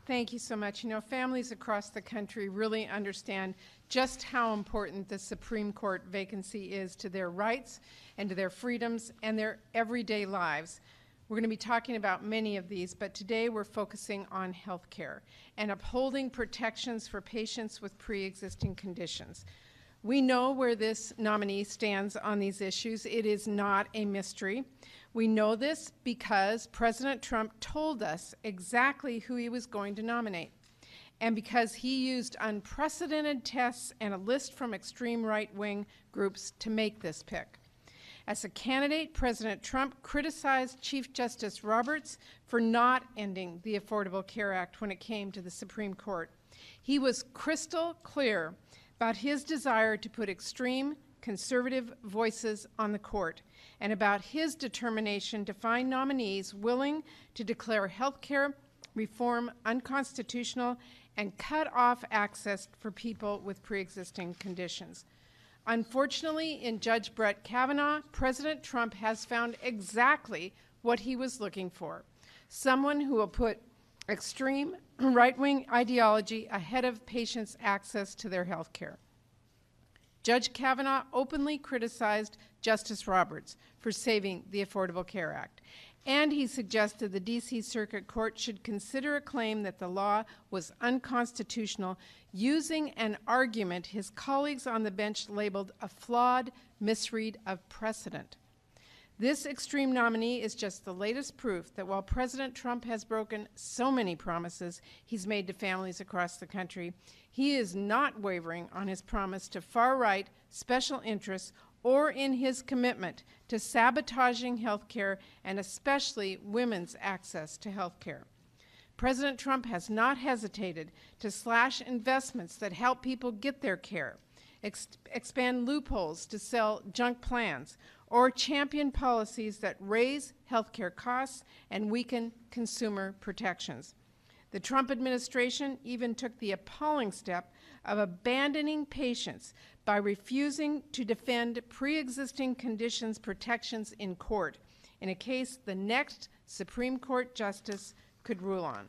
Thank you so much. You know, families across the country really understand just how important the Supreme Court vacancy is to their rights and to their freedoms and their everyday lives. We're going to be talking about many of these, but today we're focusing on health care and upholding protections for patients with pre-existing conditions. We know where this nominee stands on these issues. It is not a mystery. We know this because President Trump told us exactly who he was going to nominate, and because he used unprecedented tests and a list from extreme right-wing groups to make this pick. As a candidate, President Trump criticized Chief Justice Roberts for not ending the Affordable Care Act when it came to the Supreme Court. He was crystal clear about his desire to put extreme conservative voices on the court and about his determination to find nominees willing to declare health care reform unconstitutional and cut off access for people with pre-existing conditions. Unfortunately, in Judge Brett Kavanaugh, President Trump has found exactly what he was looking for: someone who will put extreme right-wing ideology ahead of patients' access to their health care. Judge Kavanaugh openly criticized Justice Roberts for saving the Affordable Care Act, and he suggested the D.C. Circuit Court should consider a claim that the law was unconstitutional using an argument his colleagues on the bench labeled a flawed misread of precedent. This extreme nominee is just the latest proof that while President Trump has broken so many promises he's made to families across the country, he is not wavering on his promise to far-right special interests or in his commitment to sabotaging health care and especially women's access to health care. President Trump has not hesitated to slash investments that help people get their care, expand loopholes to sell junk plans, or champion policies that raise health care costs and weaken consumer protections. The Trump administration even took the appalling step of abandoning patients by refusing to defend pre-existing conditions protections in court, in a case the next Supreme Court justice could rule on.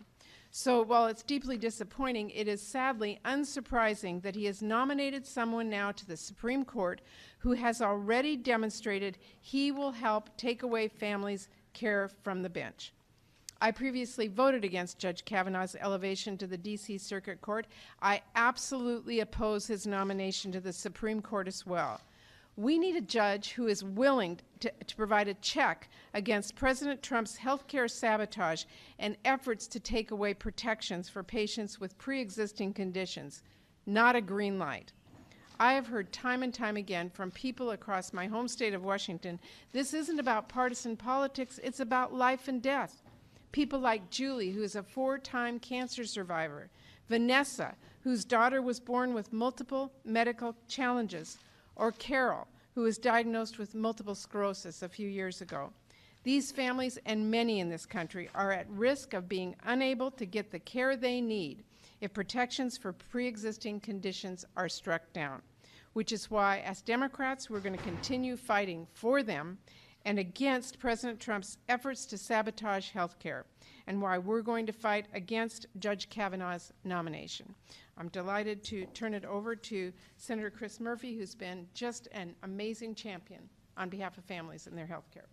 So while it's deeply disappointing, it is sadly unsurprising that he has nominated someone now to the Supreme Court who has already demonstrated he will help take away families' care from the bench. I previously voted against Judge Kavanaugh's elevation to the D.C. Circuit Court. I absolutely oppose his nomination to the Supreme Court as well. We need a judge who is willing to provide a check against President Trump's health care sabotage and efforts to take away protections for patients with pre-existing conditions, not a green light. I have heard time and time again from people across my home state of Washington, this isn't about partisan politics, it's about life and death. People like Julie, who is a 4-time cancer survivor, Vanessa, whose daughter was born with multiple medical challenges, or Carol, who was diagnosed with multiple sclerosis a few years ago. These families and many in this country are at risk of being unable to get the care they need if protections for pre-existing conditions are struck down, which is why, as Democrats, we're going to continue fighting for them and against President Trump's efforts to sabotage health care, and why we're going to fight against Judge Kavanaugh's nomination. I'm delighted to turn it over to Senator Chris Murphy, who's been just an amazing champion on behalf of families and their health care.